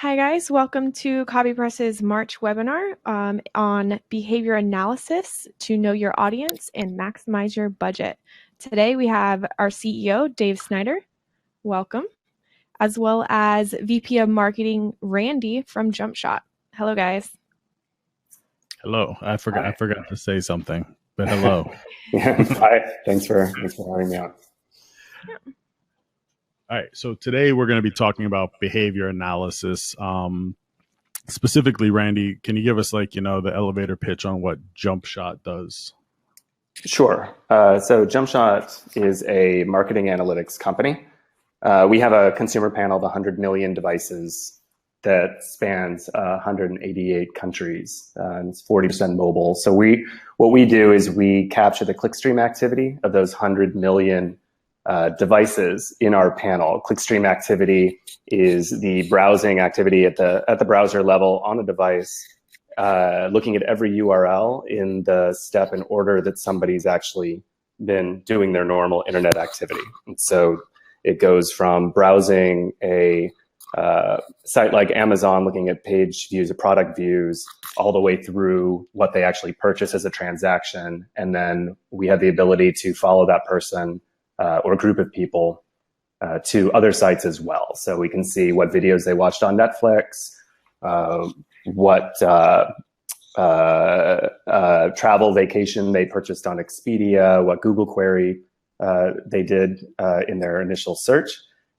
Hi guys, welcome to CopyPress's March webinar on behavior analysis to know your audience and maximize your budget. Today we have our CEO, Dave Snyder, welcome, as well as VP of Marketing, Randy from Jumpshot. Hello guys. Hello, I forgot to say something, but hello. Hi, thanks for having me on. Yeah. All right, so today we're going to be talking about behavior analysis. Specifically, Randy, can you give us the elevator pitch on what Jumpshot does? Sure. So Jumpshot is a marketing analytics company. We have a consumer panel of 100 million devices that spans 188 countries, and it's 40% mobile. So what we do is we capture the clickstream activity of those 100 million devices in our panel. Clickstream activity is the browsing activity at the browser level on a device, looking at every URL in the step and order that somebody's actually been doing their normal internet activity. And so it goes from browsing a site like Amazon, looking at page views, of product views, all the way through what they actually purchase as a transaction. And then we have the ability to follow that person or a group of people to other sites as well. So we can see what videos they watched on Netflix, what travel vacation they purchased on Expedia, what Google query they did in their initial search,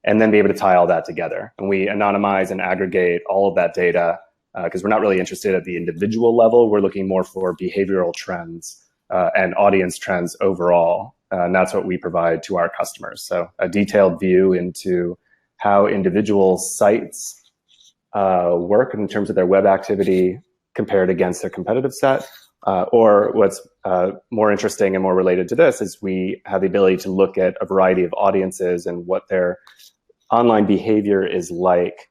and then be able to tie all that together. And we anonymize and aggregate all of that data because we're not really interested at the individual level. We're looking more for behavioral trends and audience trends overall. And that's what we provide to our customers. So a detailed view into how individual sites work in terms of their web activity compared against their competitive set. Or what's more interesting and more related to this is we have the ability to look at a variety of audiences and what their online behavior is like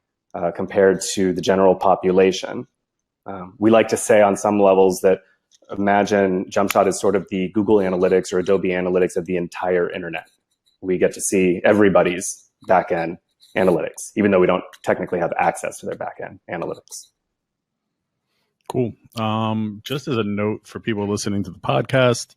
compared to the general population. We like to say on some levels that imagine Jumpshot is sort of the Google Analytics or Adobe Analytics of the entire internet. We get to see everybody's backend analytics, even though we don't technically have access to their backend analytics. Cool. Just as a note for people listening to the podcast,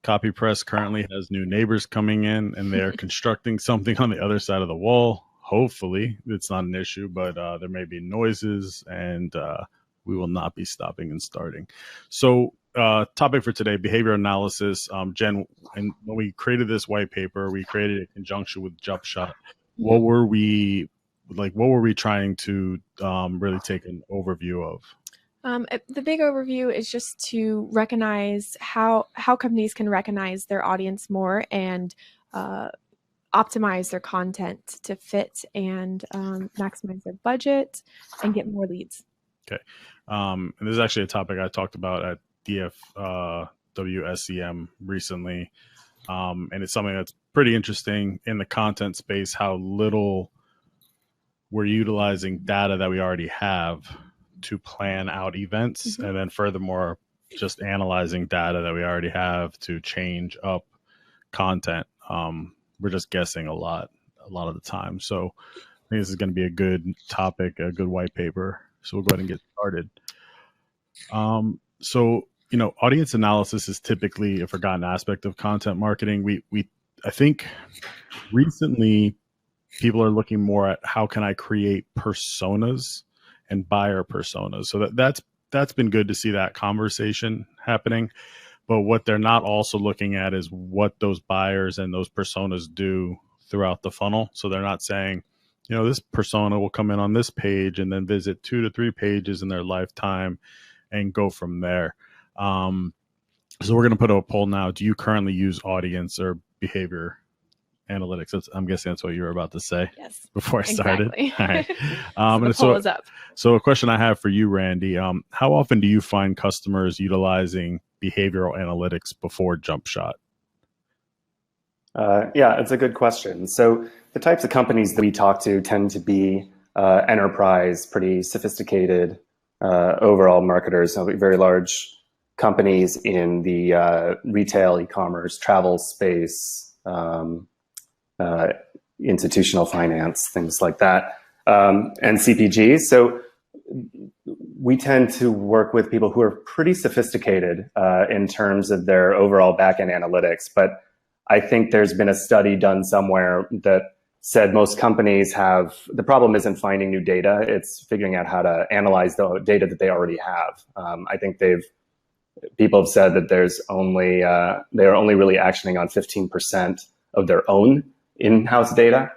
CopyPress currently has new neighbors coming in, and they're constructing something on the other side of the wall. Hopefully, it's not an issue, but there may be noises, and we will not be stopping and starting. So topic for today, behavior analysis. Jen, and when we created this white paper, we created it in conjunction with Jumpshot. What were we trying to really take an overview of? The big overview is just to recognize how companies can recognize their audience more and optimize their content to fit and maximize their budget and get more leads. Okay. And this is actually a topic I talked about at DFWSEM recently. And it's something that's pretty interesting in the content space, how little we're utilizing data that we already have to plan out events. Mm-hmm. And then furthermore, just analyzing data that we already have to change up content. We're just guessing a lot of the time. So I think this is going to be a good topic, a good white paper. So we'll go ahead and get started. So, audience analysis is typically a forgotten aspect of content marketing. I think recently people are looking more at how can I create personas and buyer personas. So that's been good to see that conversation happening. But what they're not also looking at is what those buyers and those personas do throughout the funnel. So they're not saying, this persona will come in on this page and then visit 2 to 3 pages in their lifetime and go from there. So we're going to put a poll now. Do you currently use audience or behavior analytics? I'm guessing that's what you were about to say. Yes, before I started. Exactly. All right. So the poll is up. So a question I have for you, Randy, how often do you find customers utilizing behavioral analytics before Jumpshot? Yeah, it's a good question. So the types of companies that we talk to tend to be enterprise, pretty sophisticated overall marketers, so very large companies in the retail, e-commerce, travel space, institutional finance, things like that. and CPGs. So we tend to work with people who are pretty sophisticated in terms of their overall backend analytics. But I think there's been a study done somewhere that said most companies have, the problem isn't finding new data, it's figuring out how to analyze the data that they already have. I think people have said that they're only really actioning on 15% of their own in-house data.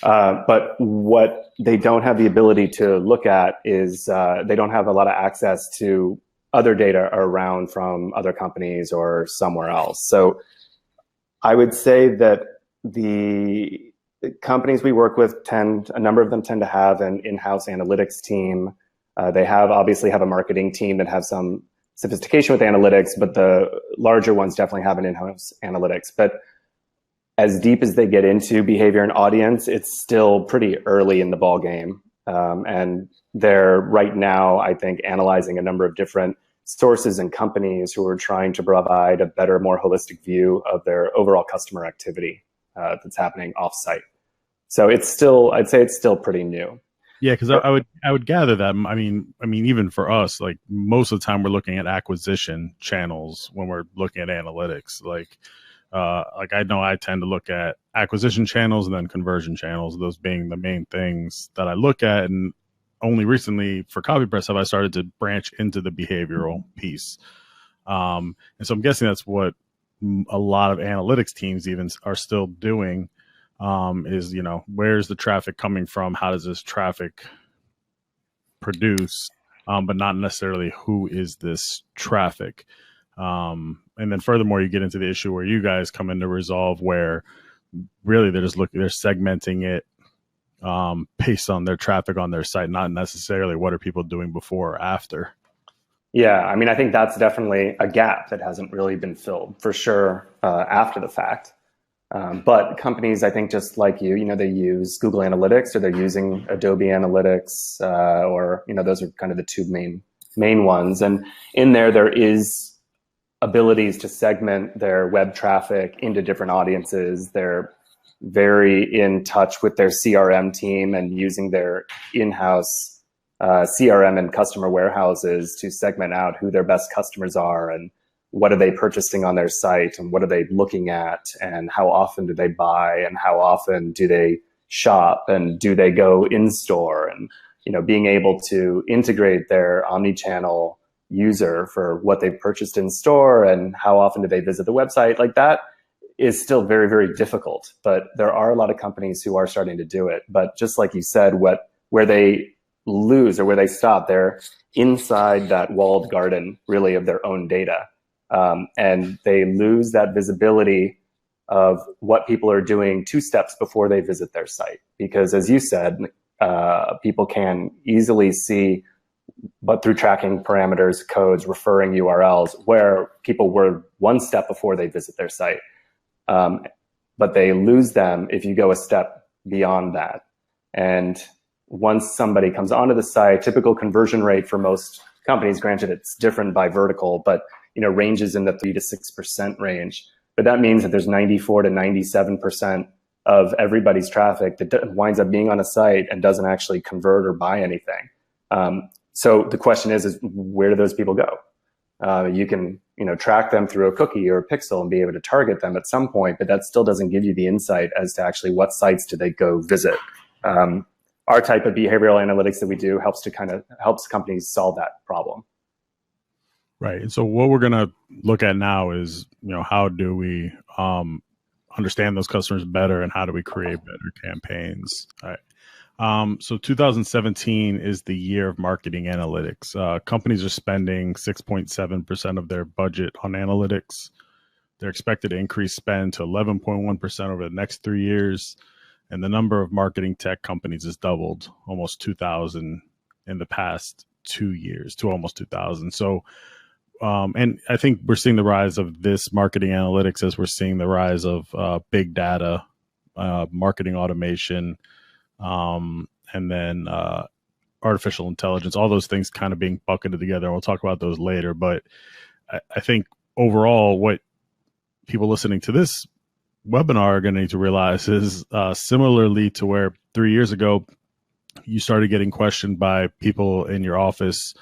But what they don't have the ability to look at is they don't have a lot of access to other data around from other companies or somewhere else. So I would say that the companies we work with a number of them tend to have an in-house analytics team. They obviously have a marketing team that have some sophistication with analytics, but the larger ones definitely have an in-house analytics. But as deep as they get into behavior and audience, it's still pretty early in the ball game. And they're right now, I think, analyzing a number of different sources and companies who are trying to provide a better, more holistic view of their overall customer activity that's happening offsite. So I'd say it's still pretty new. Yeah, because I would gather that. I mean, even for us, like most of the time, we're looking at acquisition channels when we're looking at analytics. Like I know I tend to look at acquisition channels and then conversion channels, those being the main things that I look at. And only recently for CopyPress have I started to branch into the behavioral piece. And so I'm guessing that's what a lot of analytics teams even are still doing, is, where's the traffic coming from? How does this traffic produce? But not necessarily who is this traffic. And then furthermore, you get into the issue where you guys come in to resolve, where really they're segmenting it based on their traffic on their site, not necessarily what are people doing before or after. Yeah, I mean, I think that's definitely a gap that hasn't really been filled for sure after the fact. But companies, I think, just like you, they use Google Analytics or they're using Adobe Analytics, or those are kind of the two main ones. And in there is abilities to segment their web traffic into different audiences. They're very in touch with their CRM team and using their in-house CRM and customer warehouses to segment out who their best customers are and what are they purchasing on their site and what are they looking at and how often do they buy and how often do they shop and do they go in store, and being able to integrate their omni-channel user for what they've purchased in store and how often do they visit the website. Like that is still very, very difficult, but there are a lot of companies who are starting to do it. But just like you said, where they lose or where they stop, they're inside that walled garden really of their own data. And they lose that visibility of what people are doing 2 steps before they visit their site. Because as you said, people can easily see, but through tracking parameters, codes, referring URLs, where people were 1 step before they visit their site. But they lose them if you go a step beyond that. And once somebody comes onto the site, typical conversion rate for most companies, granted it's different by vertical, but ranges in the 3 to 6% range. But that means that there's 94 to 97% of everybody's traffic that winds up being on a site and doesn't actually convert or buy anything. So the question is where do those people go? You can track them through a cookie or a pixel and be able to target them at some point, but that still doesn't give you the insight as to actually what sites do they go visit. Our type of behavioral analytics that we do helps companies solve that problem. Right. And so what we're going to look at now is, how do we understand those customers better and how do we create better campaigns? All right. So 2017 is the year of marketing analytics. Companies are spending 6.7% of their budget on analytics. They're expected to increase spend to 11.1% over the next 3 years. And the number of marketing tech companies has doubled, almost 2,000 in the past 2 years, to almost 2,000. So, and I think we're seeing the rise of this marketing analytics as we're seeing the rise of big data, marketing automation, and then artificial intelligence, all those things kind of being bucketed together. We'll talk about those later. But I think overall, what people listening to this webinar are going to need to realize is similarly to where 3 years ago, you started getting questioned by people in your office,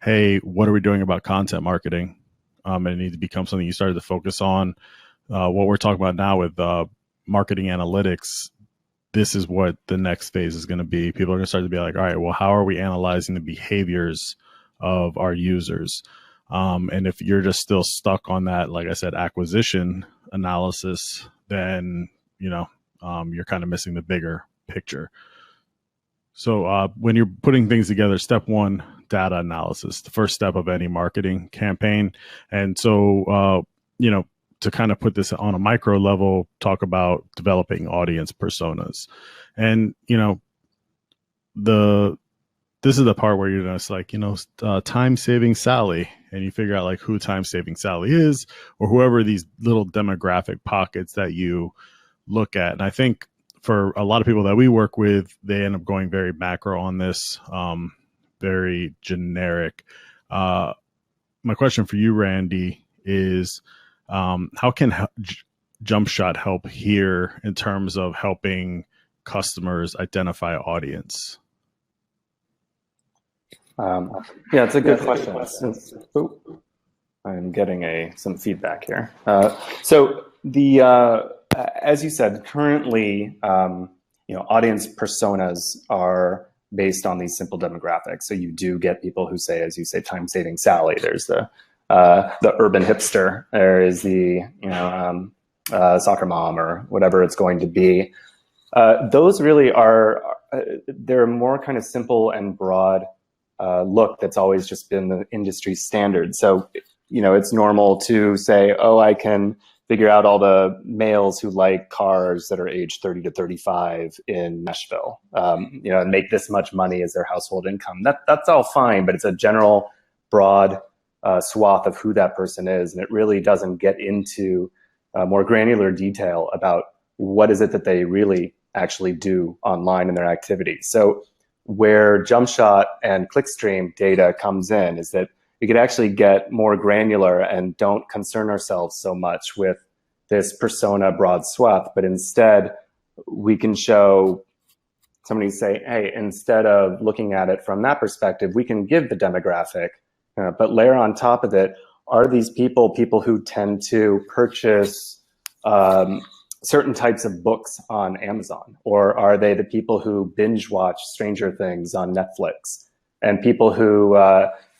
hey, what are we doing about content marketing? And it needs to become something you started to focus on. What we're talking about now with marketing analytics, this is what the next phase is going to be. People are going to start to be like, all right, well, how are we analyzing the behaviors of our users? And if you're just still stuck on that, like I said, acquisition analysis, then, you're kind of missing the bigger picture. So when you're putting things together, step one, data analysis, the first step of any marketing campaign. And so, to kind of put this on a micro level, talk about developing audience personas. And, this is the part where you're just like, time-saving Sally, and you figure out like who time-saving Sally is, or whoever these little demographic pockets that you look at. And I think for a lot of people that we work with, they end up going very macro on this, very generic. My question for you, Randy, is how can Jumpshot help here in terms of helping customers identify audience? Yeah, it's a good question. I'm getting some feedback here. So as you said, currently, audience personas are based on these simple demographics. So you do get people who say, as you say, time-saving Sally. There's the urban hipster. There is the soccer mom or whatever it's going to be. Those really are they're more kind of simple and broad look that's always just been the industry standard. So, it's normal to say, oh, I can figure out all the males who like cars that are age 30 to 35 in Nashville, and make this much money as their household income. That's all fine, but it's a general broad swath of who that person is. And it really doesn't get into more granular detail about what is it that they really actually do online in their activities. So where Jumpshot and Clickstream data comes in is that we could actually get more granular and don't concern ourselves so much with this persona broad swath, but instead we can show somebody say, hey, instead of looking at it from that perspective, we can give the demographic, but layer on top of it, are these people who tend to purchase certain types of books on Amazon? Or are they the people who binge watch Stranger Things on Netflix? And people who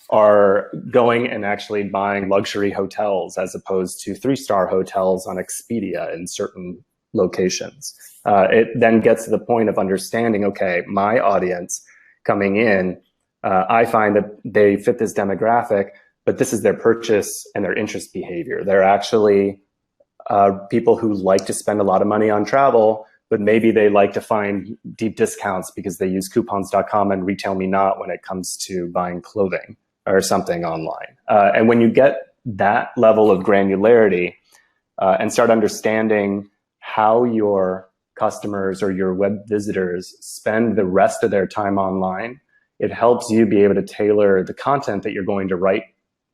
are going and actually buying luxury hotels as opposed to 3-star hotels on Expedia in certain locations. It then gets to the point of understanding, okay, my audience coming in, I find that they fit this demographic, but this is their purchase and their interest behavior. They're actually people who like to spend a lot of money on travel, but maybe they like to find deep discounts because they use coupons.com and Retail Me Not when it comes to buying clothing or something online. And when you get that level of granularity and start understanding how your customers or your web visitors spend the rest of their time online, it helps you be able to tailor the content that you're going to write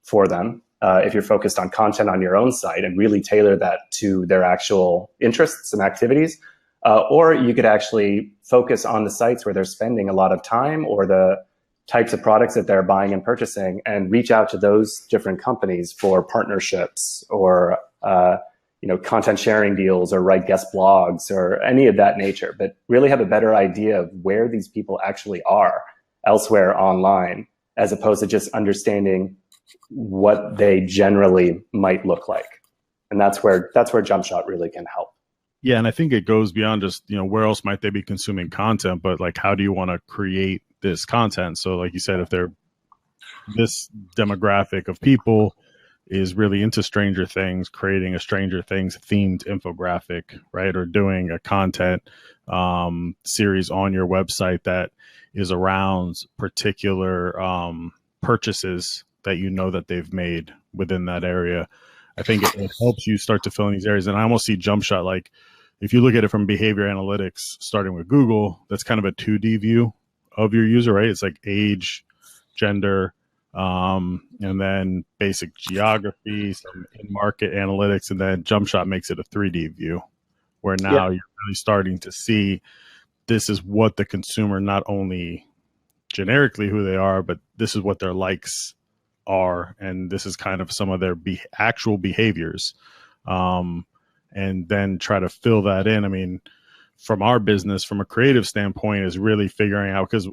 for them. If you're focused on content on your own site, and really tailor that to their actual interests and activities. Or you could actually focus on the sites where they're spending a lot of time or the types of products that they're buying and purchasing, and reach out to those different companies for partnerships or content sharing deals, or write guest blogs or any of that nature. But really have a better idea of where these people actually are elsewhere online, as opposed to just understanding what they generally might look like. And that's where Jumpshot really can help. Yeah, and I think it goes beyond just, where else might they be consuming content, but like, how do you want to create this content? So like you said, if they're this demographic of people is really into Stranger Things, creating a Stranger Things themed infographic, right? Or doing a content series on your website that is around particular purchases that that they've made within that area. I think it helps you start to fill in these areas. And I almost see Jumpshot, like if you look at it from behavior analytics, starting with Google, that's kind of a 2D view of your user, right? It's like age, gender, and then basic geography, some in-market analytics, and then Jumpshot makes it a 3D view, where now you're really starting to see this is what the consumer, not only generically who they are, but this is what their likes are, and this is kind of some of their actual behaviors, and then try to fill that in. I mean, from our business, from a creative standpoint, is really figuring out, because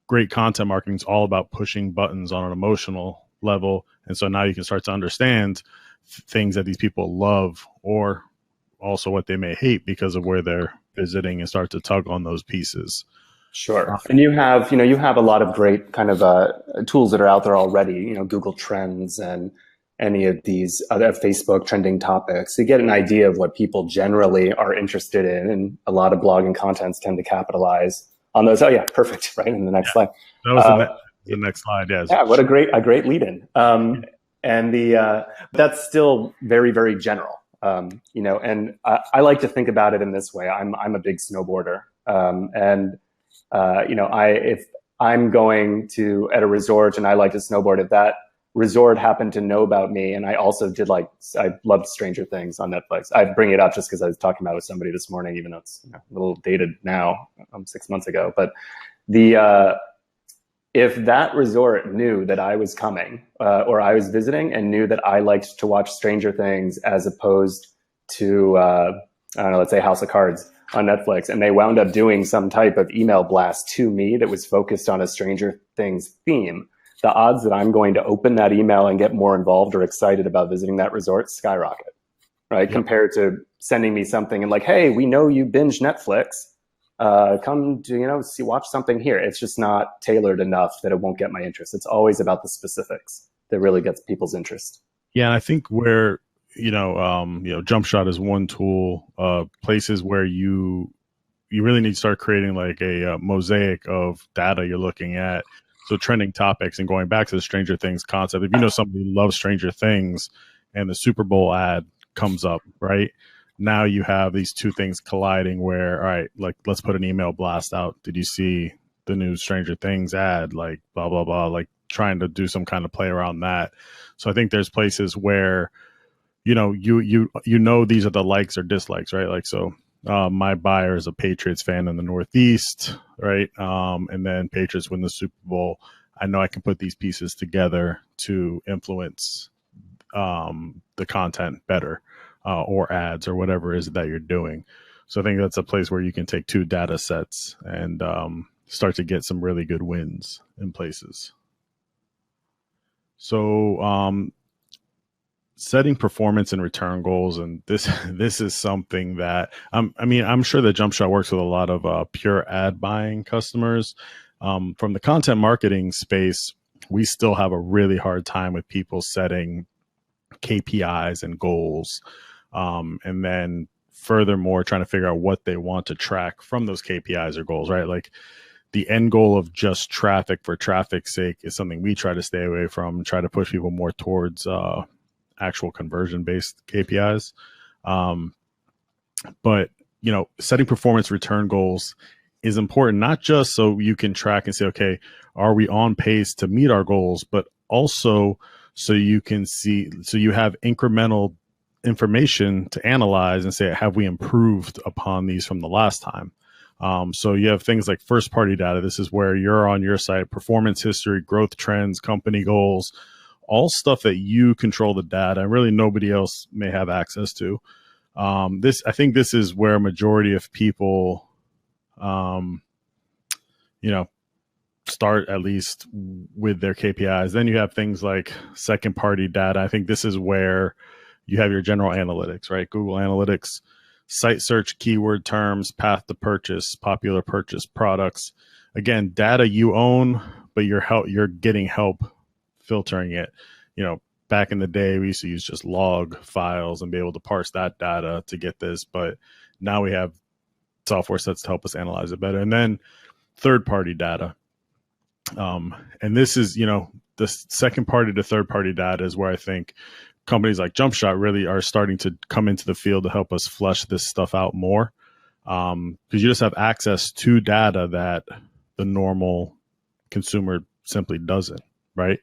great content marketing is all about pushing buttons on an emotional level, and so now you can start to understand things that these people love, or also what they may hate because of where they're visiting, and start to tug on those pieces. Sure. And you have a lot of great kind of tools that are out there already, Google Trends and any of these other Facebook trending topics. You get an idea of what people generally are interested in, and a lot of blogging contents tend to capitalize on those. Oh yeah, perfect. Right. In the next slide. That was the next slide. Yes. Yeah. What a great lead in. And that's still very, very general. And I like to think about it in this way. I'm a big snowboarder. If I'm going to at a resort and I like to snowboard, if that resort happened to know about me, and I also I loved Stranger Things on Netflix. I bring it up just because I was talking about it with somebody this morning, even though it's a little dated now, 6 months ago. But if that resort knew that I was coming or I was visiting, and knew that I liked to watch Stranger Things as opposed to, I don't know, let's say House of Cards on Netflix, and they wound up doing some type of email blast to me that was focused on a Stranger Things theme, the odds that I'm going to open that email and get more involved or excited about visiting that resort skyrocket, right? Yep. Compared to sending me something and like, hey, we know you binge Netflix. Come to, watch something here. It's just not tailored enough that it won't get my interest. It's always about the specifics that really gets people's interest. Yeah. And I think where, Jumpshot is one tool, places where you really need to start creating like a mosaic of data you're looking at. So trending topics, and going back to the Stranger Things concept, if you know somebody loves Stranger Things and the Super Bowl ad comes up, right? Now you have these two things colliding where, all right, like, let's put an email blast out. Did you see the new Stranger Things ad? Like, blah, blah, blah, like trying to do some kind of play around that. So I think there's places where, these are the likes or dislikes, right? Like, so my buyer is a Patriots fan in the Northeast, right? And then Patriots win the Super Bowl. I know I can put these pieces together to influence the content better, or ads or whatever it is that you're doing. So I think that's a place where you can take two data sets and start to get some really good wins in places. So setting performance and return goals, and this is something that I'm sure that Jumpshot works with a lot of pure ad buying customers. From the content marketing space, we still have a really hard time with people setting KPIs and goals, and then furthermore trying to figure out what they want to track from those KPIs or goals, right? Like, the end goal of just traffic for traffic's sake is something we try to stay away from, try to push people more towards actual conversion-based KPIs. But, setting performance return goals is important, not just so you can track and say, okay, are we on pace to meet our goals, but also so you can see, so you have incremental information to analyze and say, have we improved upon these from the last time? So you have things like first party data. This is where you're on your site, performance history, growth trends, company goals, all stuff that you control the data and really nobody else may have access to. I think this is where a majority of people, start, at least with their KPIs. Then you have things like second party data. I think this is where you have your general analytics, right? Google Analytics, site search, keyword terms, path to purchase, popular purchase products. Again, data you own, but you're getting help filtering it. Back in the day, we used to use just log files and be able to parse that data to get this, but now we have software sets to help us analyze it better. And then third party data. And this is, the second party to third party data is where I think companies like Jumpshot really are starting to come into the field to help us flesh this stuff out more. Because you just have access to data that the normal consumer simply doesn't, right?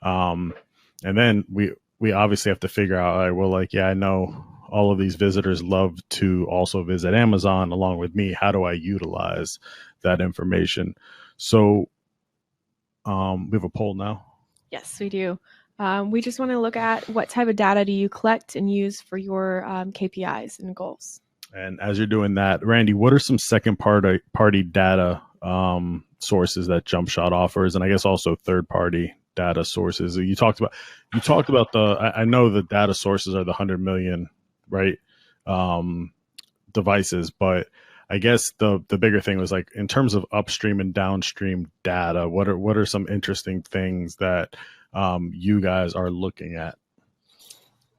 And then we obviously have to figure out, I know all of these visitors love to also visit Amazon along with me. How do I utilize that information? So we have a poll now. Yes, we do. We just want to look at what type of data do you collect and use for your KPIs and goals. And as you're doing that, Randy, what are some second party data sources that Jumpshot offers, and I guess also third party data sources? You talked about I know the data sources are the 100 million, right, devices, but I guess the bigger thing was like in terms of upstream and downstream data, what are some interesting things that you guys are looking at?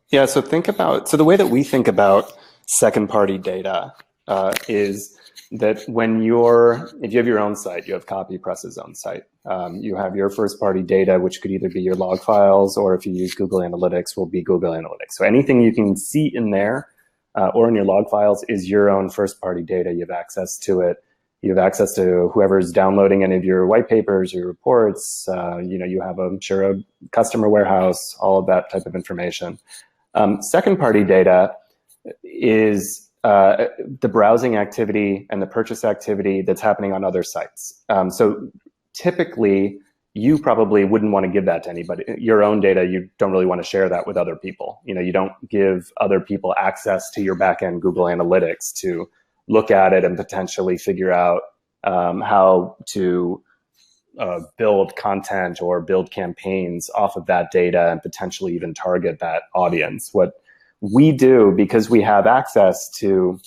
Yeah, so the way that we think about second party data is that if you have your own site, you have CopyPress's own site, you have your first party data, which could either be your log files, or if you use Google Analytics, will be Google Analytics. So anything you can see in there or in your log files is your own first party data. You have access to it. You have access to whoever's downloading any of your white papers, your reports. You have, I'm sure, a customer warehouse, all of that type of information. Second party data is the browsing activity and the purchase activity that's happening on other sites. So typically, you probably wouldn't want to give that to anybody. Your own data, you don't really want to share that with other people. You don't give other people access to your backend Google Analytics to look at it and potentially figure out how to build content or build campaigns off of that data and potentially even target that audience. What we do, because we have access to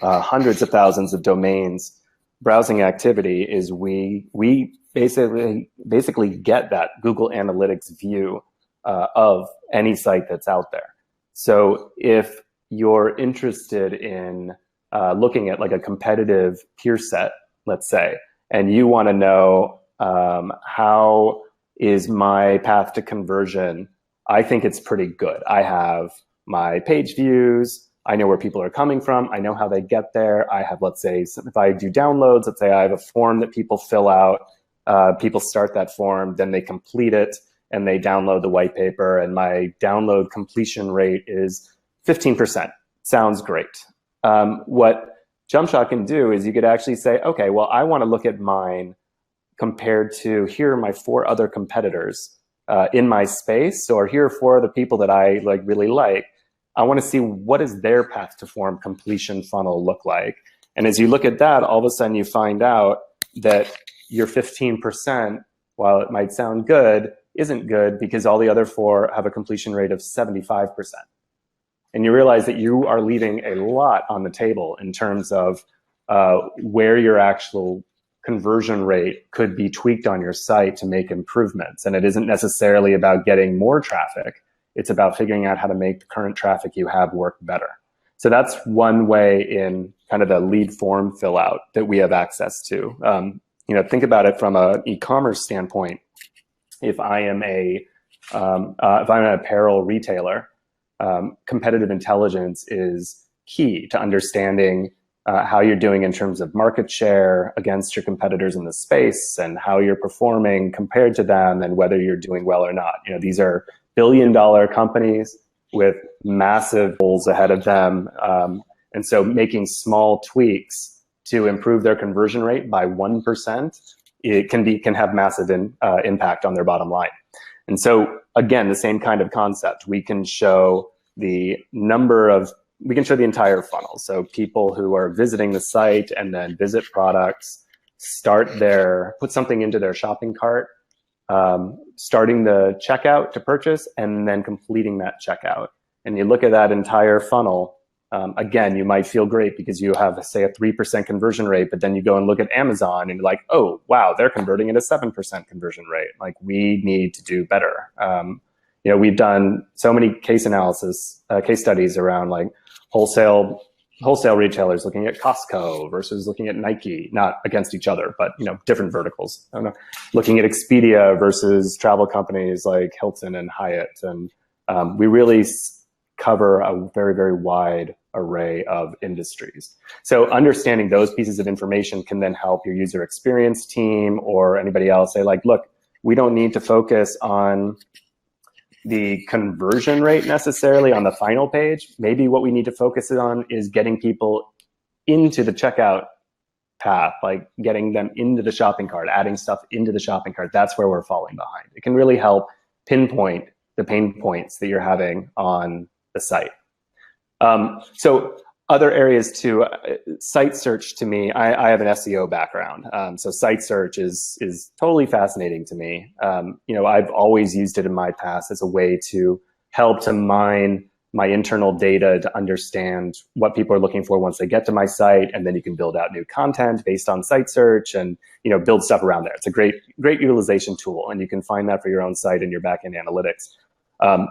hundreds of thousands of domains browsing activity, is we basically get that Google Analytics view of any site that's out there. So if you're interested in looking at like a competitive peer set, let's say, and you want to know how is my path to conversion, I think it's pretty good. I have my page views. I know where people are coming from. I know how they get there. I have, let's say, if I do downloads, let's say I have a form that people fill out. People start that form, then they complete it, and they download the white paper, and my download completion rate is 15%. Sounds great. What Jumpshot can do is you could actually say, okay, well, I want to look at mine compared to, here are my 4 other competitors in my space, or here are 4 other people that I really like. I want to see what is their path to form completion funnel look like. And as you look at that, all of a sudden you find out that your 15%, while it might sound good, isn't good, because all the other 4 have a completion rate of 75%. And you realize that you are leaving a lot on the table in terms of where your actual conversion rate could be tweaked on your site to make improvements. And it isn't necessarily about getting more traffic. It's about figuring out how to make the current traffic you have work better. So that's one way in kind of the lead form fill out that we have access to. Think about it from an e-commerce standpoint. If I am an apparel retailer, competitive intelligence is key to understanding how you're doing in terms of market share against your competitors in the space, and how you're performing compared to them, and whether you're doing well or not. These are billion-dollar companies with massive goals ahead of them. And so making small tweaks to improve their conversion rate by 1%, it can have massive impact on their bottom line. And so again, the same kind of concept. We can show the entire funnel. So people who are visiting the site and then visit products, put something into their shopping cart, starting the checkout to purchase, and then completing that checkout. And you look at that entire funnel, again, you might feel great because you have, say, a 3% conversion rate, but then you go and look at Amazon and you're like, oh, wow, they're converting at a 7% conversion rate. Like, we need to do better. We've done so many case studies around like wholesale retailers looking at Costco versus looking at Nike, not against each other, but different verticals. I don't know, looking at Expedia versus travel companies like Hilton and Hyatt, and we really cover a very, very wide array of industries. So understanding those pieces of information can then help your user experience team or anybody else say, like, look, we don't need to focus on the conversion rate necessarily on the final page. Maybe what we need to focus on is getting people into the checkout path, like getting them into the shopping cart, adding stuff into the shopping cart. That's where we're falling behind. It can really help pinpoint the pain points that you're having on the site. So other areas too, site search to me, I have an SEO background. So site search is totally fascinating to me. I've always used it in my past as a way to help to mine my internal data to understand what people are looking for once they get to my site. And then you can build out new content based on site search and, build stuff around there. It's a great utilization tool. And you can find that for your own site in your backend analytics.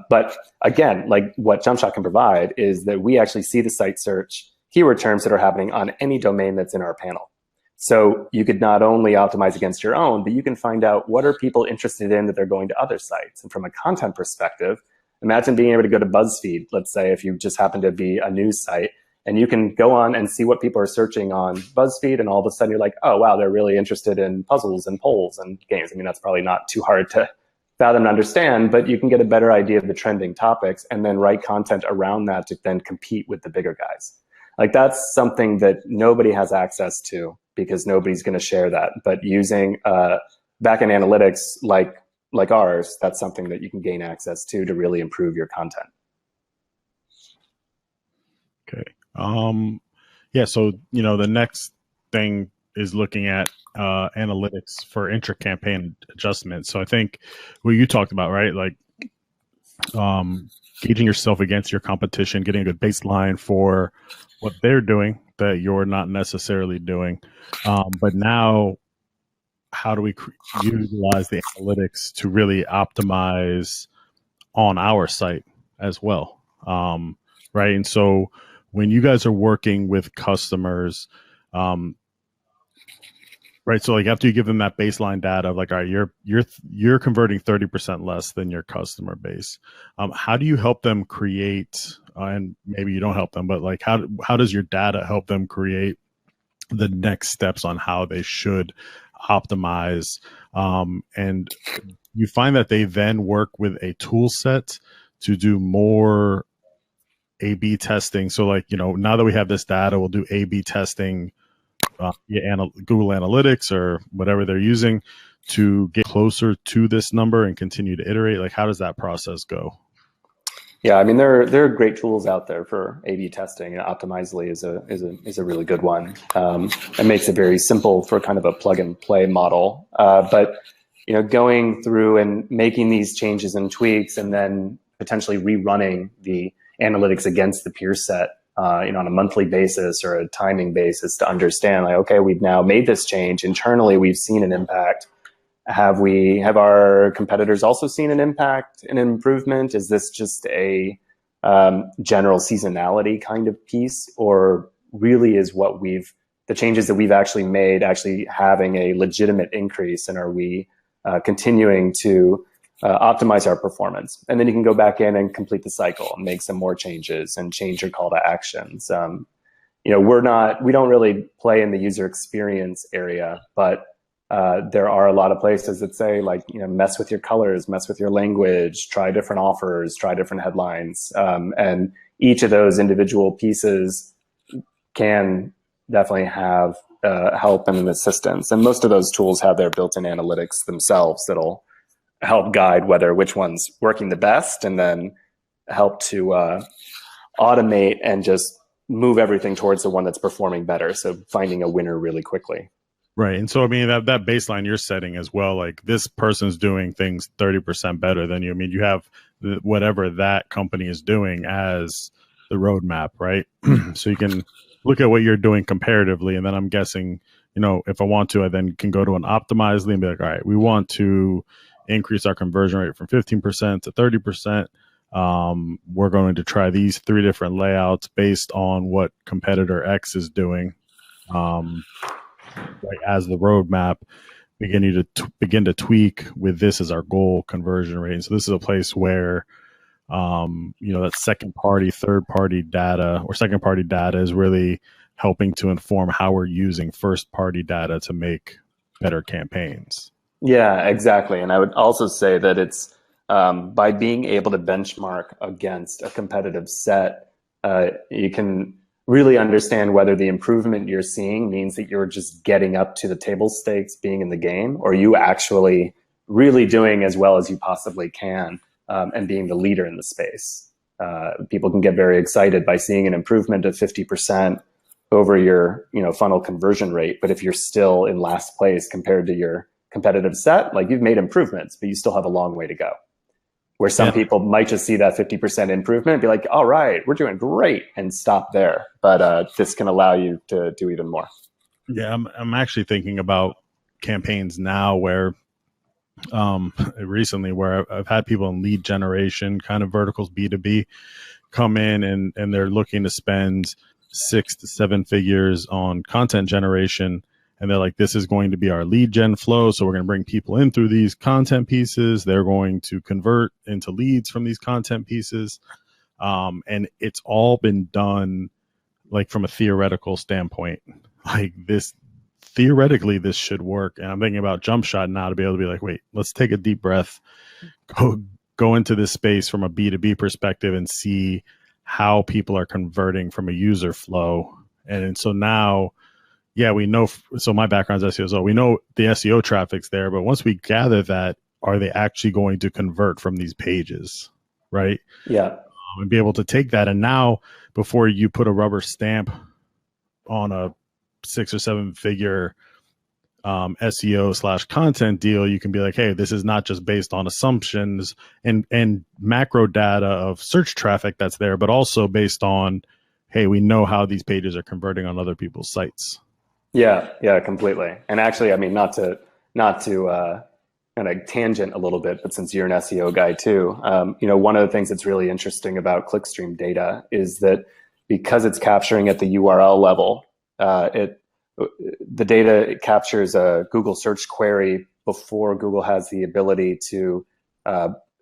But again, like what Jumpshot can provide is that we actually see the site search keyword terms that are happening on any domain that's in our panel. So you could not only optimize against your own, but you can find out what are people interested in that they're going to other sites. And from a content perspective, imagine being able to go to BuzzFeed, let's say, if you just happen to be a news site, and you can go on and see what people are searching on BuzzFeed, and all of a sudden you're like, oh, wow, they're really interested in puzzles and polls and games. I mean, that's probably not too hard to fathom and understand, but you can get a better idea of the trending topics and then write content around that to then compete with the bigger guys. Like that's something that nobody has access to because nobody's going to share that. But using backend analytics like ours, that's something that you can gain access to really improve your content. Okay. Yeah. So, the next thing is looking at analytics for intra-campaign adjustments. So I think what you talked about, right? Like gauging yourself against your competition, getting a good baseline for what they're doing that you're not necessarily doing. But now, how do we utilize the analytics to really optimize on our site as well? Right. And so when you guys are working with customers, right. So like after you give them that baseline data of like, all right, you're converting 30% less than your customer base. How do you help them create, and maybe you don't help them, but like how does your data help them create the next steps on how they should optimize? And you find that they then work with a tool set to do more A/B testing. So like, now that we have this data, we'll do A/B testing Google Analytics or whatever they're using to get closer to this number and continue to iterate. Like, how does that process go? Yeah, I mean, there are great tools out there for A/B testing. Optimizely is a really good one. It makes it very simple for kind of a plug and play model. But going through and making these changes and tweaks, and then potentially rerunning the analytics against the peer set, on a monthly basis or a timing basis to understand, like, okay, we've now made this change internally. We've seen an impact. Have our competitors also seen an impact, an improvement? Is this just a general seasonality kind of piece, or really is the changes that we've actually made actually having a legitimate increase, and are we continuing to optimize our performance? And then you can go back in and complete the cycle and make some more changes and change your call to actions. We don't really play in the user experience area, but there are a lot of places that say, like, mess with your colors, mess with your language, try different offers, try different headlines. And each of those individual pieces can definitely have help and an assistance. And most of those tools have their built-in analytics themselves that'll help guide which one's working the best, and then help to automate and just move everything towards the one that's performing better. So finding a winner really quickly. Right. And so, I mean, that baseline you're setting as well, like this person's doing things 30% better than you. I mean, you have whatever that company is doing as the roadmap, right? So you can look at what you're doing comparatively. And then I'm guessing, if I want to, I then can go to an Optimizely and be like, all right, we want to increase our conversion rate from 15% to 30%. We're going to try these 3 different layouts based on what competitor X is doing. Like as the roadmap, begin to tweak with this as our goal conversion rate. And so this is a place where, that second party, third party data or second party data is really helping to inform how we're using first party data to make better campaigns. Yeah, exactly. And I would also say that it's by being able to benchmark against a competitive set, you can really understand whether the improvement you're seeing means that you're just getting up to the table stakes being in the game, or you actually really doing as well as you possibly can, and being the leader in the space. People can get very excited by seeing an improvement of 50% over your funnel conversion rate. But if you're still in last place compared to your competitive set, like, you've made improvements, but you still have a long way to go. Where some people might just see that 50% improvement and be like, all right, we're doing great, and stop there. But this can allow you to do even more. Yeah, I'm actually thinking about campaigns now where recently where I've had people in lead generation kind of verticals, B2B, come in and they're looking to spend 6 to 7 figures on content generation. And they're like, this is going to be our lead gen flow. So we're going to bring people in through these content pieces. They're going to convert into leads from these content pieces. And it's all been done like from a theoretical standpoint. Like, this, theoretically, this should work. And I'm thinking about Jumpshot now to be able to be like, wait, let's take a deep breath, go into this space from a B2B perspective and see how people are converting from a user flow. And so now, yeah, we know. So my background is SEO. So we know the SEO traffic's there, but once we gather that, are they actually going to convert from these pages, right? Yeah. And be able to take that. And now, before you put a rubber stamp on a 6 or 7 figure SEO / content deal, you can be like, hey, this is not just based on assumptions and macro data of search traffic that's there, but also based on, hey, we know how these pages are converting on other people's sites. Yeah, completely. And actually, I mean, not to kind of tangent a little bit, but since you're an SEO guy too, one of the things that's really interesting about clickstream data is that because it's capturing at the URL level, the data, it captures a Google search query before Google has the ability to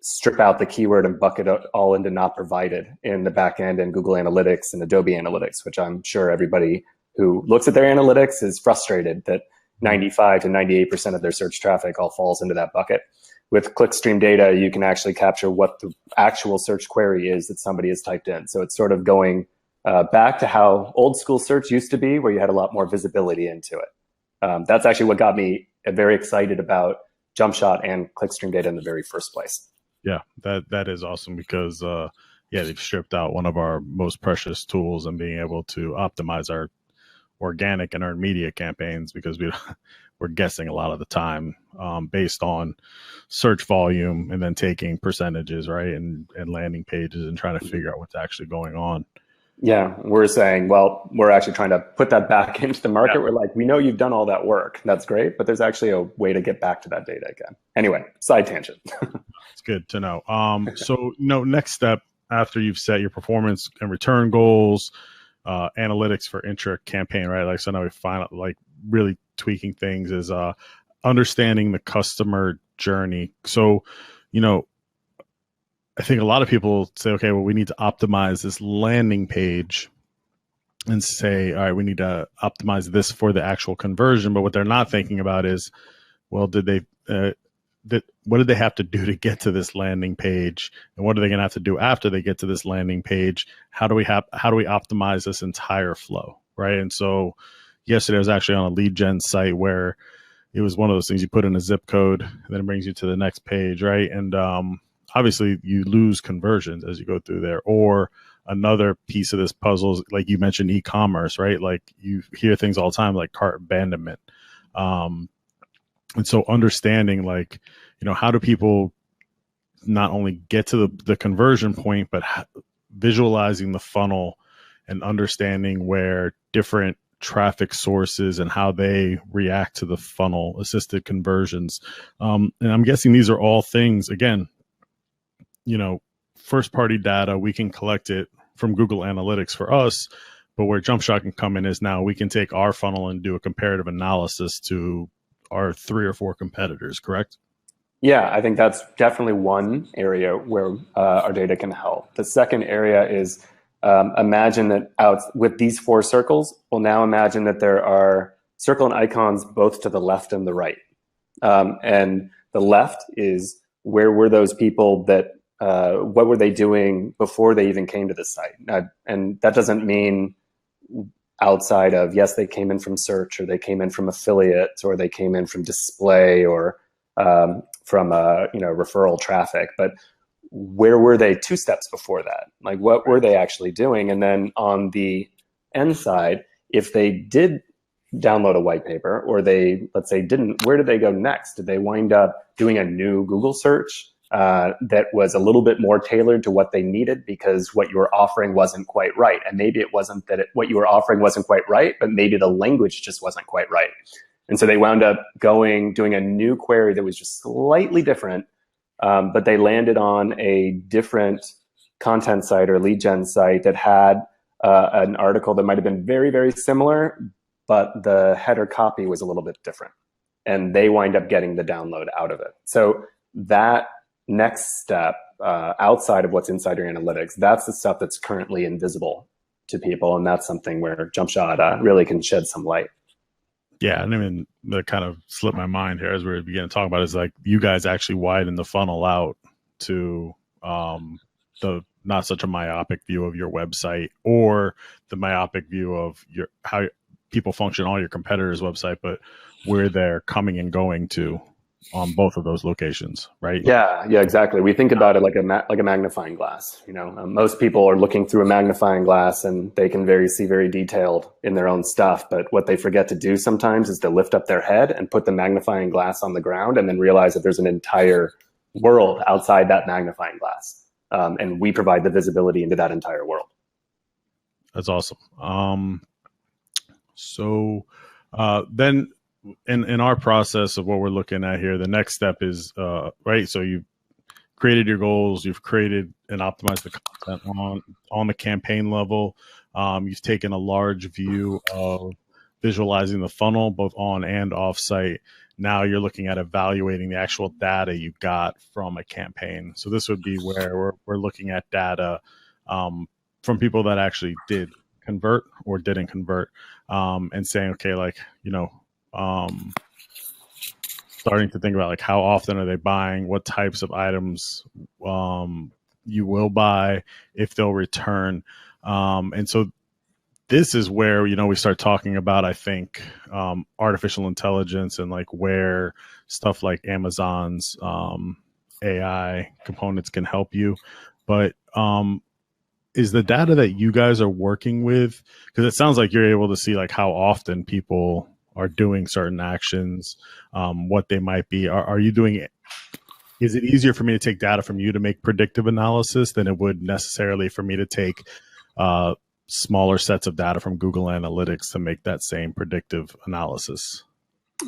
strip out the keyword and bucket it all into not provided in the back end in Google Analytics and Adobe Analytics, which I'm sure everybody who looks at their analytics is frustrated that 95 to 98% of their search traffic all falls into that bucket. With clickstream data, you can actually capture what the actual search query is that somebody has typed in. So it's sort of going back to how old school search used to be, where you had a lot more visibility into it. That's actually what got me very excited about Jumpshot and clickstream data in the very first place. Yeah, that is awesome because, they've stripped out one of our most precious tools and being able to optimize our organic and earned media campaigns, because we're guessing a lot of the time based on search volume and then taking percentages, right, and landing pages and trying to figure out what's actually going on. Yeah, we're saying, well, we're actually trying to put that back into the market. Yeah. We're like, we know you've done all that work. That's great, but there's actually a way to get back to that data again. Anyway, side tangent. It's good to know. So, next step after you've set your performance and return goals, analytics for intra-campaign, right? Like, so now we find out, like, really tweaking things is understanding the customer journey. So, I think a lot of people say, okay, well, we need to optimize this landing page and say, all right, we need to optimize this for the actual conversion. But what they're not thinking about is, well, what did they have to do to get to this landing page? And what are they going to have to do after they get to this landing page? How do we optimize this entire flow, right? And so yesterday I was actually on a lead gen site where it was one of those things, you put in a zip code and then it brings you to the next page, right? And obviously you lose conversions as you go through there. Or another piece of this puzzle is, like you mentioned, e-commerce, right? Like, you hear things all the time like cart abandonment. And so understanding, like, how do people not only get to the conversion point, but visualizing the funnel and understanding where different traffic sources and how they react to the funnel assisted conversions. And I'm guessing these are all things, again, first party data, we can collect it from Google Analytics for us, but where Jumpshot can come in is now we can take our funnel and do a comparative analysis to our 3 or 4 competitors, correct? Yeah, I think that's definitely one area where our data can help. The second area is imagine that with these 4 circles, well, now imagine that there are circle and icons both to the left and the right. And the left is where were those people that, what were they doing before they even came to the site? And that doesn't mean outside of, yes, they came in from search, or they came in from affiliates, or they came in from display, or from referral traffic, but where were they 2 steps before that? Like, what were they actually doing? And then on the end side, if they did download a white paper, or they, let's say, didn't, where did they go next? Did they wind up doing a new Google search that was a little bit more tailored to what they needed, because what you were offering wasn't quite right? And maybe it wasn't that what you were offering wasn't quite right, but maybe the language just wasn't quite right. And so they wound up doing a new query that was just slightly different, but they landed on a different content site or lead gen site that had an article that might have been very, very similar, but the header copy was a little bit different. And they wind up getting the download out of it. So that next step, outside of what's inside your analytics, that's the stuff that's currently invisible to people. And that's something where Jumpshot really can shed some light. Yeah, and I mean, that kind of slipped my mind here as we were beginning to talk about it, is like, you guys actually widen the funnel out to the not such a myopic view of your website, or the myopic view of how people function on your competitors' website, but where they're coming and going to on both of those locations, right? Yeah, exactly. We think about it like a magnifying glass. Most people are looking through a magnifying glass, and they can see very detailed in their own stuff. But what they forget to do sometimes is to lift up their head and put the magnifying glass on the ground, and then realize that there's an entire world outside that magnifying glass. And we provide the visibility into that entire world. That's awesome. So then in our process of what we're looking at here, the next step is, right, so you've created your goals, you've created and optimized the content on the campaign level. You've taken a large view of visualizing the funnel, both on and off site. Now you're looking at evaluating the actual data you got from a campaign. So this would be where we're looking at data from people that actually did convert or didn't convert, and saying, okay, like, starting to think about, like, how often are they buying, what types of items you will buy, if they'll return. And so this is where, we start talking about, I think, artificial intelligence, and like where stuff like Amazon's AI components can help you. But is the data that you guys are working with, because it sounds like you're able to see like how often people are doing certain actions, what they might be. Are you doing it? Is it easier for me to take data from you to make predictive analysis than it would necessarily for me to take smaller sets of data from Google Analytics to make that same predictive analysis?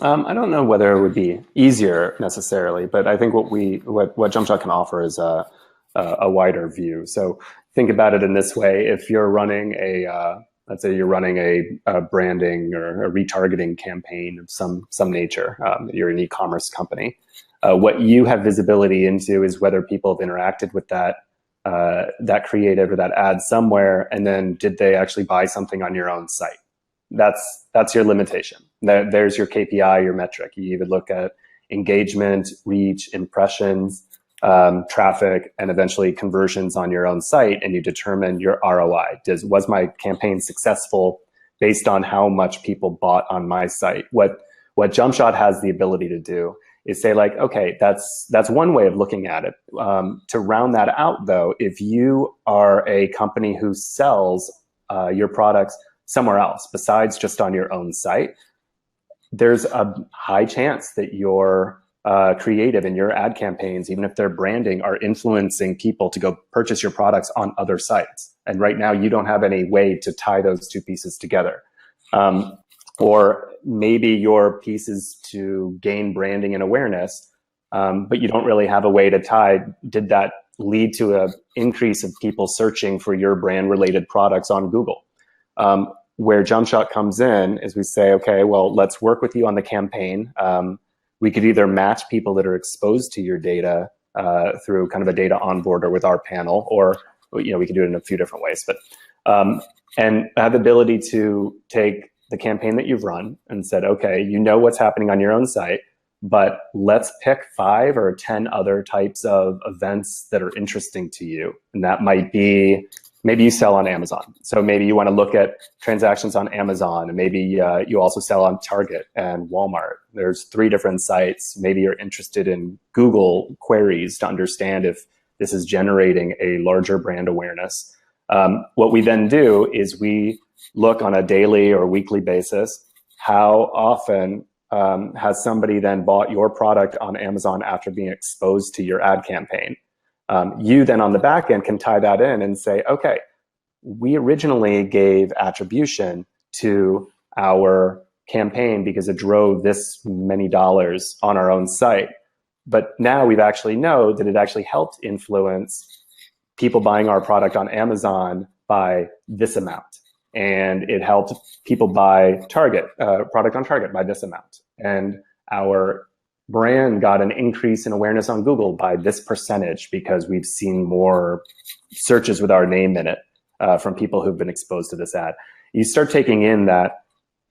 I don't know whether it would be easier necessarily, but I think what Jumpshot can offer is a wider view. So think about it in this way: if you're running let's say you're running a branding or a retargeting campaign of some nature, you're an e-commerce company. What you have visibility into is whether people have interacted with that creative or that ad somewhere, and then did they actually buy something on your own site? That's your limitation. There's your KPI, your metric. You even look at engagement, reach, impressions, traffic, and eventually conversions on your own site, and you determine your ROI. Was my campaign successful based on how much people bought on my site? What Jumpshot has the ability to do is say, like, okay, that's one way of looking at it. To round that out, though, if you are a company who sells your products somewhere else besides just on your own site, there's a high chance that your creative and your ad campaigns, even if they're branding, are influencing people to go purchase your products on other sites. And right now you don't have any way to tie those two pieces together. Or maybe your piece is to gain branding and awareness, but you don't really have a way to tie, did that lead to an increase of people searching for your brand related products on Google? Where Jumpshot comes in is we say, okay, well, let's work with you on the campaign. We could either match people that are exposed to your data through kind of a data onboarder with our panel, or we can do it in a few different ways. But and have the ability to take the campaign that you've run and said, okay, you know what's happening on your own site. but let's pick 5 or 10 other types of events that are interesting to you. And that might be, maybe you sell on Amazon. So maybe you want to look at transactions on Amazon, and maybe you also sell on Target and Walmart. There's 3 different sites. Maybe you're interested in Google queries to understand if this is generating a larger brand awareness. What we then do is we look on a daily or weekly basis, how often has somebody then bought your product on Amazon after being exposed to your ad campaign? You then on the back end can tie that in and say, okay, we originally gave attribution to our campaign because it drove this many dollars on our own site. But now we've actually know that it actually helped influence people buying our product on Amazon by this amount. And it helped people buy product on Target by this amount. And our brand got an increase in awareness on Google by this percentage because we've seen more searches with our name in it from people who've been exposed to this ad. You start taking in that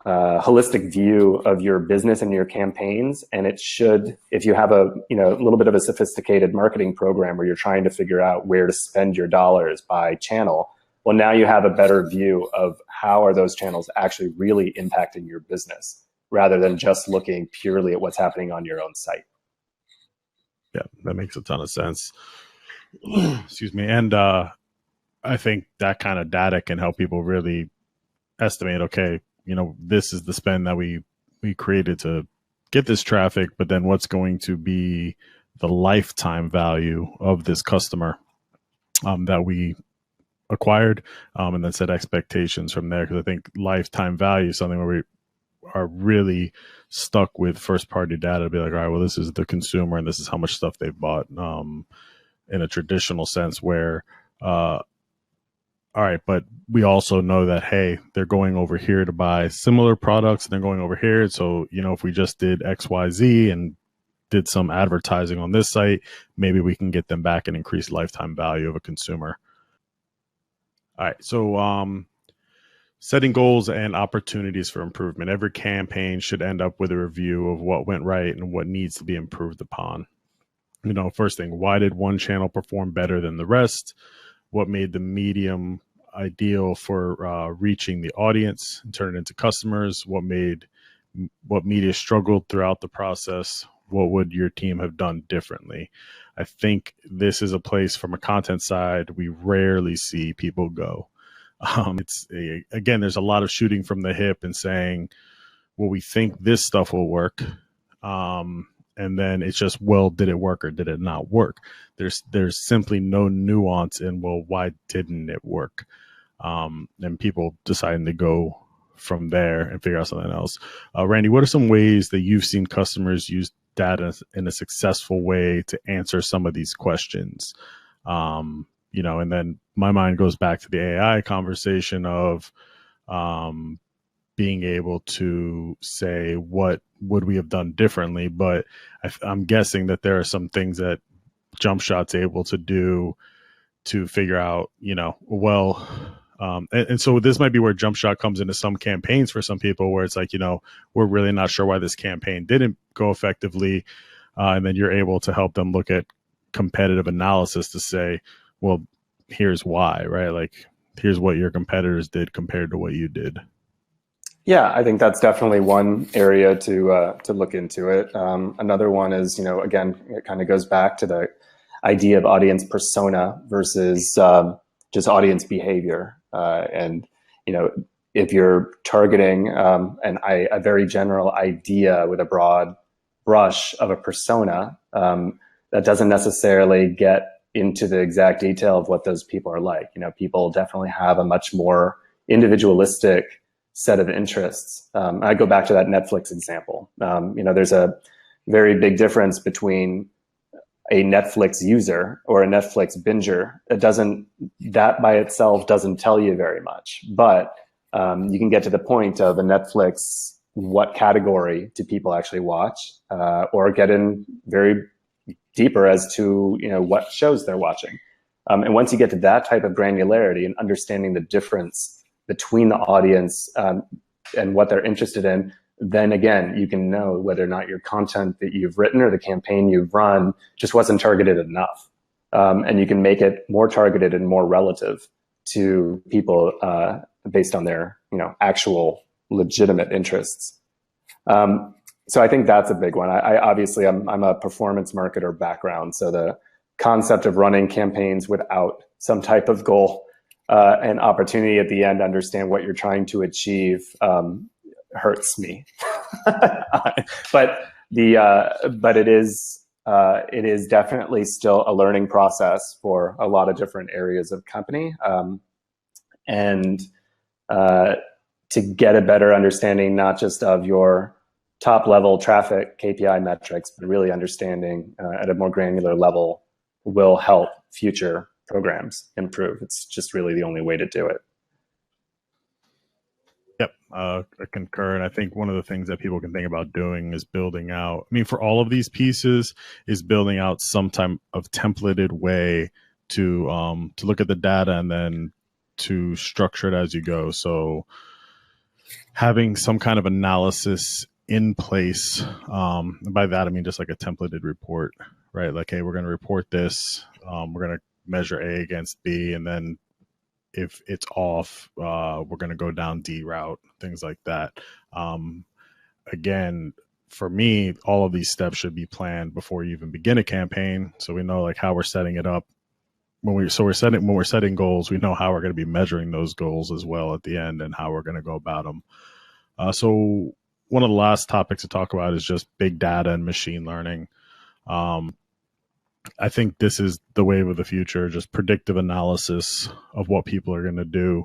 holistic view of your business and your campaigns, and it should, if you have a little bit of a sophisticated marketing program where you're trying to figure out where to spend your dollars by channel, well, now you have a better view of how are those channels actually really impacting your business, rather than just looking purely at what's happening on your own site. Yeah, that makes a ton of sense. Excuse me. And I think that kind of data can help people really estimate, okay, this is the spend that we created to get this traffic, but then what's going to be the lifetime value of this customer that we acquired, and then set expectations from there. Because I think lifetime value is something where we are really stuck with first party data to be like, all right, well, this is the consumer and this is how much stuff they've bought, in a traditional sense where, all right, but we also know that, hey, they're going over here to buy similar products and they're going over here. So, if we just did X, Y, Z and did some advertising on this site, maybe we can get them back and increase lifetime value of a consumer. All right. So, setting goals and opportunities for improvement. Every campaign should end up with a review of what went right and what needs to be improved upon. First thing, why did one channel perform better than the rest? What made the medium ideal for reaching the audience and turn it into customers? What media struggled throughout the process? What would your team have done differently? I think this is a place from a content side we rarely see people go. Again, there's a lot of shooting from the hip and saying, well, we think this stuff will work. And then it's just, well, did it work or did it not work? There's simply no nuance in, well, why didn't it work? And people deciding to go from there and figure out something else. Randy, what are some ways that you've seen customers use data in a successful way to answer some of these questions? And then my mind goes back to the AI conversation of being able to say, what would we have done differently? But I'm guessing that there are some things that Jumpshot's able to do to figure out, and so this might be where Jumpshot comes into some campaigns for some people where it's like, we're really not sure why this campaign didn't go effectively. And then you're able to help them look at competitive analysis to say, well, here's why, right? Like, here's what your competitors did compared to what you did. Yeah, I think that's definitely one area to look into it. Another one is, again, it kind of goes back to the idea of audience persona versus just audience behavior. And if you're targeting a very general idea with a broad brush of a persona, that doesn't necessarily get into the exact detail of what those people are like. People definitely have a much more individualistic set of interests. I go back to that Netflix example. There's a very big difference between a Netflix user or a Netflix binger. That by itself doesn't tell you very much, but you can get to the point of a Netflix, what category do people actually watch, or get in very deeper as to what shows they're watching. And once you get to that type of granularity and understanding the difference between the audience, and what they're interested in, then again, you can know whether or not your content that you've written or the campaign you've run just wasn't targeted enough. And you can make it more targeted and more relative to people based on their, actual legitimate interests. So I think that's a big one. I obviously, I'm a performance marketer background, so the concept of running campaigns without some type of goal and opportunity at the end to understand what you're trying to achieve hurts me. But it is definitely still a learning process for a lot of different areas of company, and to get a better understanding not just of your top level traffic KPI metrics, but really understanding at a more granular level will help future programs improve. It's just really the only way to do it. Yep, I concur. And I think one of the things that people can think about doing is building out, for all of these pieces, is building out some type of templated way to look at the data and then to structure it as you go. So having some kind of analysis in place, by that I mean just like a templated report, right? Like, hey, we're going to report this, we're going to measure A against B, and then if it's off, we're going to go down D route, things like that. Again, for me, all of these steps should be planned before you even begin a campaign, so we know like how we're setting it up. When we're setting goals, we know how we're going to be measuring those goals as well at the end, and how we're going to go about them. So one of the last topics to talk about is just big data and machine learning. I think this is the wave of the future, just predictive analysis of what people are going to do.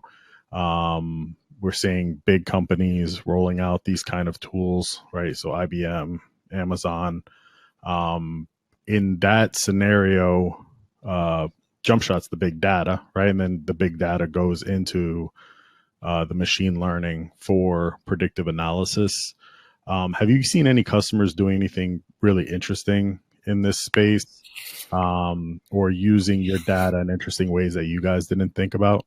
We're seeing big companies rolling out these kind of tools, right? So IBM, Amazon. In that scenario, Jumpshot's the big data, right? And then the big data goes into the machine learning for predictive analysis. Have you seen any customers doing anything really interesting in this space, or using your data in interesting ways that you guys didn't think about?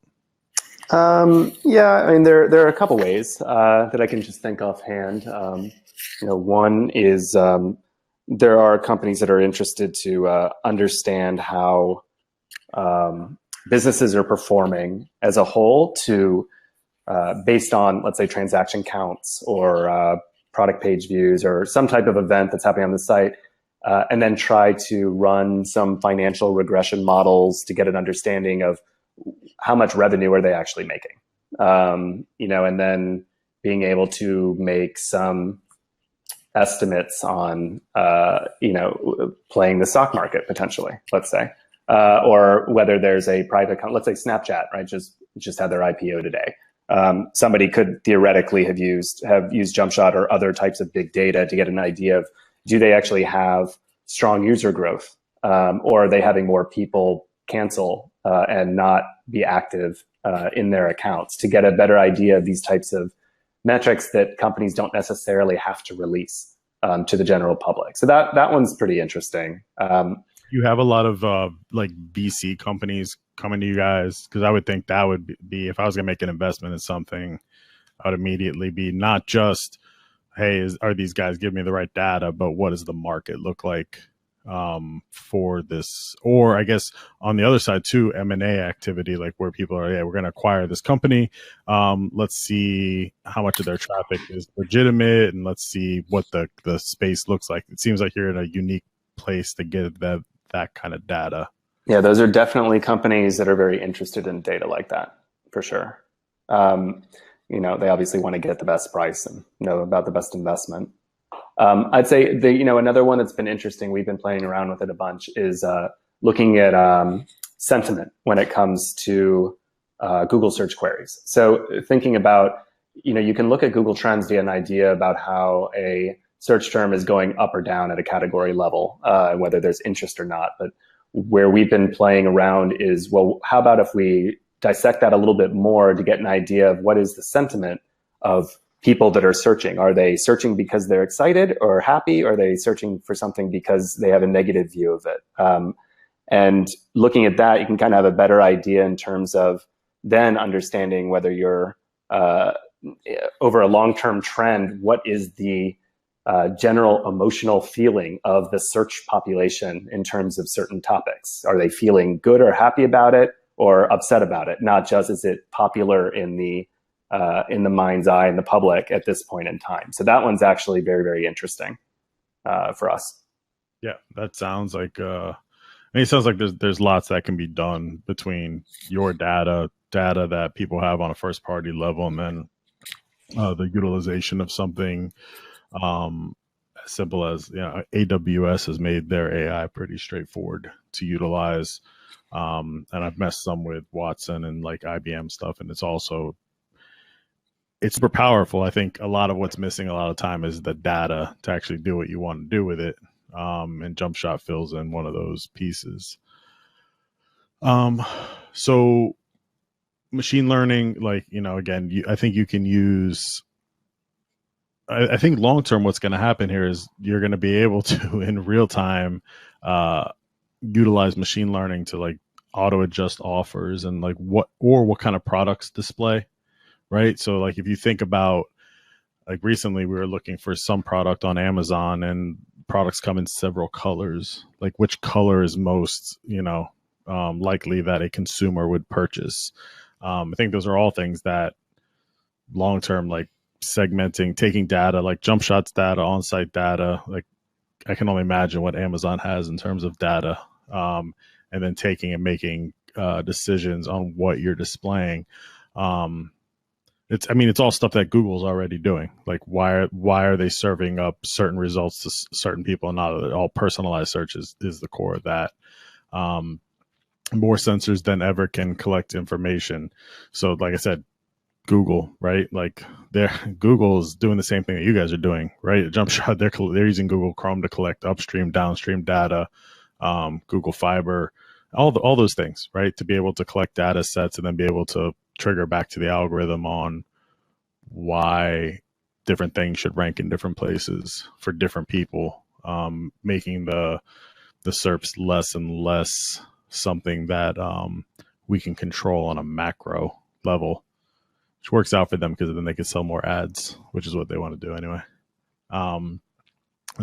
Yeah, there are a couple ways that I can just think offhand. One is there are companies that are interested to understand how businesses are performing as a whole to based on, let's say, transaction counts or product page views or some type of event that's happening on the site, and then try to run some financial regression models to get an understanding of how much revenue are they actually making, and then being able to make some estimates on, playing the stock market potentially, let's say, or whether there's a private, let's say Snapchat, right, just had their IPO today. Somebody could theoretically have used Jumpshot or other types of big data to get an idea of, do they actually have strong user growth, or are they having more people cancel and not be active in their accounts, to get a better idea of these types of metrics that companies don't necessarily have to release to the general public. So that one's pretty interesting. You have a lot of like VC companies coming to you guys, because I would think that would be, if I was going to make an investment in something, I would immediately be not just, hey, are these guys giving me the right data, but what does the market look like for this? Or I guess on the other side too, M&A activity, like where people are, yeah, we're going to acquire this company. Let's see how much of their traffic is legitimate, and let's see what the space looks like. It seems like you're in a unique place to get that kind of data. Yeah, those are definitely companies that are very interested in data like that, for sure. They obviously want to get the best price and know about the best investment. I'd say another one that's been interesting, we've been playing around with it a bunch, is looking at sentiment when it comes to Google search queries. So thinking about, you can look at Google Trends to get an idea about how a search term is going up or down at a category level, and whether there's interest or not. But where we've been playing around is, well, how about if we dissect that a little bit more to get an idea of what is the sentiment of people that are searching? Are they searching because they're excited or happy? Or are they searching for something because they have a negative view of it? And looking at that, you can kind of have a better idea in terms of then understanding whether you're over a long-term trend, what is the general emotional feeling of the search population in terms of certain topics? Are they feeling good or happy about it, or upset about it? Not just is it popular in the mind's eye in the public at this point in time. So that one's actually very, very interesting for us. Yeah, that sounds like. It sounds like there's lots that can be done between your data that people have on a first party level, and then the utilization of something as simple as, AWS has made their AI pretty straightforward to utilize. And I've messed some with Watson and like IBM stuff, and it's super powerful. I think a lot of what's missing a lot of time is the data to actually do what you want to do with it. And Jumpshot fills in one of those pieces. So machine learning, like, again, I think you can use, I think long-term what's going to happen here is you're going to be able to, in real time, utilize machine learning to like auto adjust offers and like what kind of products display, right? So like if you think about, like recently we were looking for some product on Amazon and products come in several colors, like which color is most, likely that a consumer would purchase. I think those are all things that long-term, like segmenting, taking data, like Jumpshot's data, on-site data, like I can only imagine what Amazon has in terms of data, and then taking and making decisions on what you're displaying. It's all stuff that Google's already doing. Like why are they serving up certain results to certain people and not all personalized search is the core of that. More sensors than ever can collect information. So like I said, Google, right? Like Google is doing the same thing that you guys are doing, right? At Jumpshot, they're using Google Chrome to collect upstream, downstream data, Google Fiber, all those things, right? To be able to collect data sets and then be able to trigger back to the algorithm on why different things should rank in different places for different people, making the SERPs less and less something that we can control on a macro level, which works out for them because then they can sell more ads, which is what they want to do anyway. And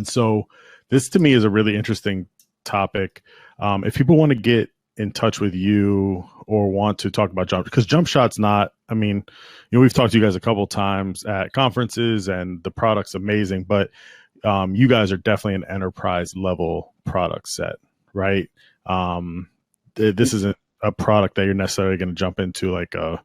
so this to me is a really interesting topic. If people want to get in touch with you or want to talk about because Jumpshot's not, we've talked to you guys a couple times at conferences and the product's amazing, but you guys are definitely an enterprise level product set, right? This isn't a product that you're necessarily going to jump into like a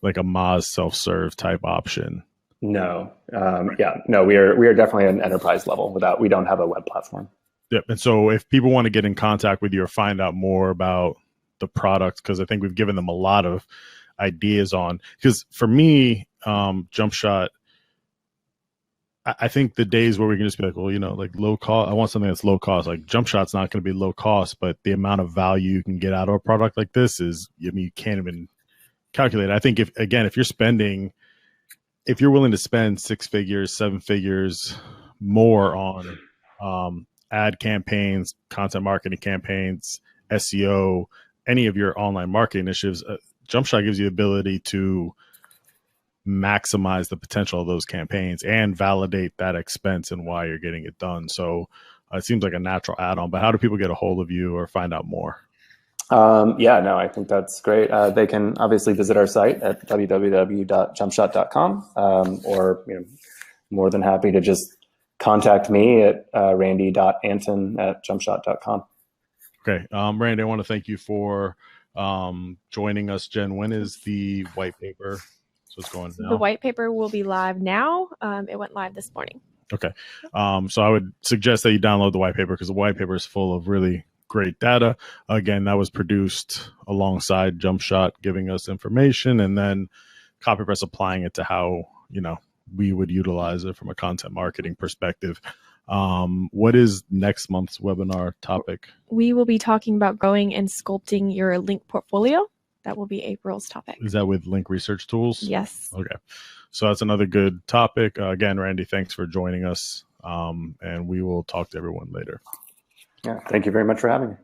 Moz self-serve type option. No. We are definitely an enterprise level. We don't have a web platform. Yep. And so if people want to get in contact with you or find out more about the product, because I think we've given them a lot of ideas on, because for me, Jumpshot, I think the days where we can just be like, well, like low cost, I want something that's low cost. Like Jumpshot's not going to be low cost, but the amount of value you can get out of a product like this is, you can't even calculate it. I think if you're willing to spend 6 figures, 7 figures more on ad campaigns, content marketing campaigns, SEO, any of your online marketing initiatives, Jumpshot gives you the ability to maximize the potential of those campaigns and validate that expense and why you're getting it done. So it seems like a natural add-on, but how do people get a hold of you or find out more? I think that's great. They can obviously visit our site at www.jumpshot.com, or more than happy to just contact me at randy.anton@jumpshot.com. Okay. Randy, I want to thank you for joining us. Jen, when is the white paper? So it's going now. The white paper will be live now. It went live this morning. Okay. So I would suggest that you download the white paper because the white paper is full of really great data. Again, that was produced alongside Jumpshot giving us information, and then CopyPress applying it to how, we would utilize it from a content marketing perspective. What is next month's webinar topic? We will be talking about growing and sculpting your link portfolio. That will be April's topic. Is that with Link Research Tools? Yes. Okay. So that's another good topic. Again, Randy, thanks for joining us. And we will talk to everyone later. Yeah. Thank you very much for having me.